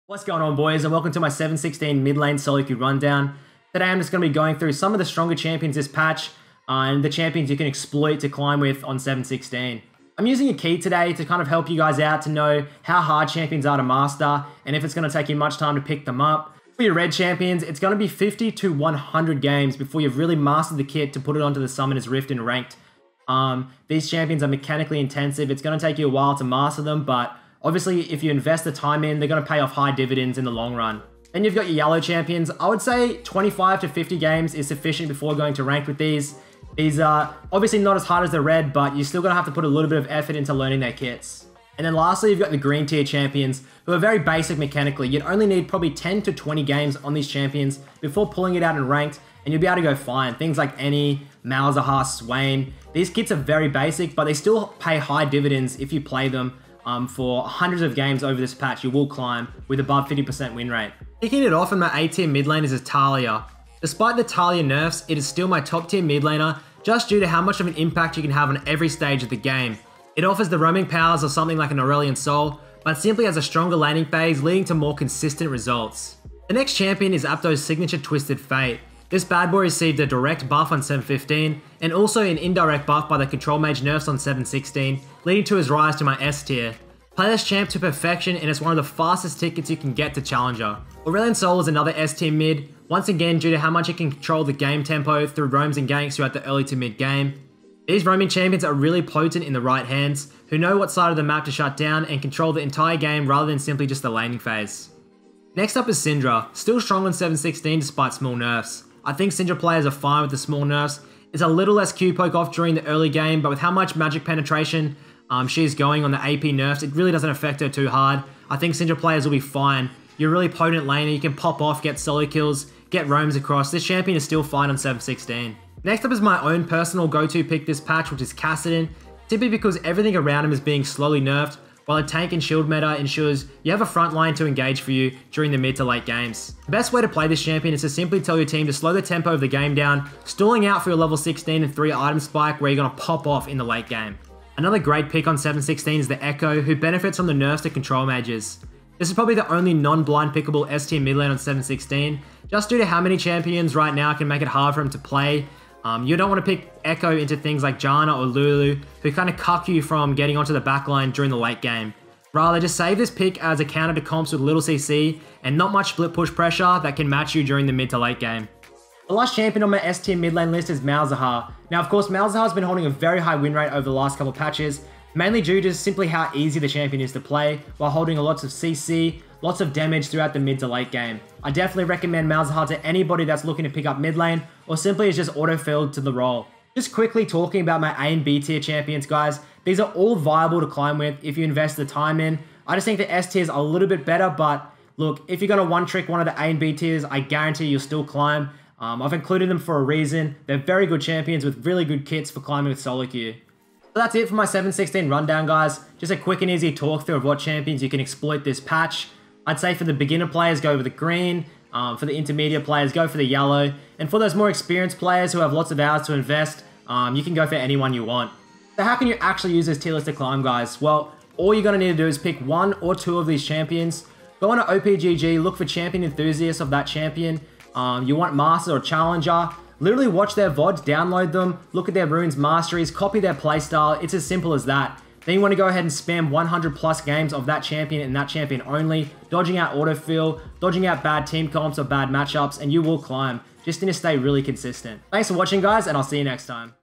What's going on, boys, and welcome to my 716 mid lane SoloQ rundown. Today I'm just going to be going through some of the stronger champions this patch and the champions you can exploit to climb with on 716. I'm using a key today to kind of help you guys out to know how hard champions are to master and if it's going to take you much time to pick them up. For your red champions, it's going to be 50 to 100 games before you've really mastered the kit to put it onto the Summoner's Rift and ranked. These champions are mechanically intensive. It's going to take you a while to master them, but obviously, if you invest the time in, they're going to pay off high dividends in the long run. Then you've got your yellow champions. I would say 25 to 50 games is sufficient before going to rank with these. These are obviously not as hard as the red, but you're still going to have to put a little bit of effort into learning their kits. And then lastly, you've got the green tier champions, who are very basic mechanically. You'd only need probably 10 to 20 games on these champions before pulling it out in ranked, and you'll be able to go fine. Things like Any, Malzahar, Swain. These kits are very basic, but they still pay high dividends if you play them. For hundreds of games over this patch, you will climb with above 50% win rate. Kicking it off in my A tier mid lane is Natalya. Despite the Natalya nerfs, it is still my top tier mid laner just due to how much of an impact you can have on every stage of the game. It offers the roaming powers of something like an Aurelion Soul, but simply has a stronger laning phase leading to more consistent results. The next champion is Apto's signature Twisted Fate. This bad boy received a direct buff on 715 and also an indirect buff by the Control Mage nerfs on 716, leading to his rise to my S tier. Play this champ to perfection and it's one of the fastest tickets you can get to Challenger. Aurelion Soul is another S tier mid, once again due to how much it can control the game tempo through roams and ganks throughout the early to mid game. These roaming champions are really potent in the right hands, who know what side of the map to shut down and control the entire game rather than simply just the laning phase. Next up is Syndra, still strong on 716 despite small nerfs. I think Syndra players are fine with the small nerfs. It's a little less Q poke off during the early game, but with how much magic penetration she's going on the AP nerfs, it really doesn't affect her too hard. I think Syndra players will be fine. You're a really potent laner, you can pop off, get solo kills, get roams across. This champion is still fine on 716. Next up is my own personal go-to pick this patch, which is Kassadin, simply because everything around him is being slowly nerfed, while a tank and shield meta ensures you have a front line to engage for you during the mid to late games. The best way to play this champion is to simply tell your team to slow the tempo of the game down, stalling out for your level 16 and 3 item spike where you're going to pop off in the late game. Another great pick on 716 is the Echo, who benefits from the nerfs to control mages. This is probably the only non-blind pickable S tier mid lane on 716, just due to how many champions right now can make it hard for him to play. You don't want to pick Echo into things like Janna or Lulu, who kind of cuck you from getting onto the backline during the late game. Rather, just save this pick as a counter to comps with little CC and not much split push pressure that can match you during the mid to late game. The last champion on my S tier mid lane list is Malzahar. Now, of course, Malzahar has been holding a very high win rate over the last couple of patches, mainly due to simply how easy the champion is to play, while holding lots of CC, lots of damage throughout the mid to late game. I definitely recommend Malzahar to anybody that's looking to pick up mid lane, or simply is just auto-filled to the role. Just quickly talking about my A and B tier champions, guys, these are all viable to climb with if you invest the time in. I just think the S tiers are a little bit better, but look, if you're going to one-trick one of the A and B tiers, I guarantee you'll still climb. I've included them for a reason. They're very good champions with really good kits for climbing with SoloQ. So that's it for my 716 rundown, guys. Just a quick and easy talk through of what champions you can exploit this patch. I'd say for the beginner players, go with the green. For the intermediate players, go for the yellow. And for those more experienced players who have lots of hours to invest, you can go for anyone you want. So how can you actually use this tier list to climb, guys? Well, all you're going to need to do is pick one or two of these champions. Go on to OPGG, look for champion enthusiasts of that champion. You want Master or Challenger. Literally watch their VODs, download them, look at their runes, masteries, copy their playstyle. It's as simple as that. Then you want to go ahead and spam 100 plus games of that champion and that champion only, dodging out autofill, dodging out bad team comps or bad matchups, and you will climb. Just need to stay really consistent. Thanks for watching, guys, and I'll see you next time.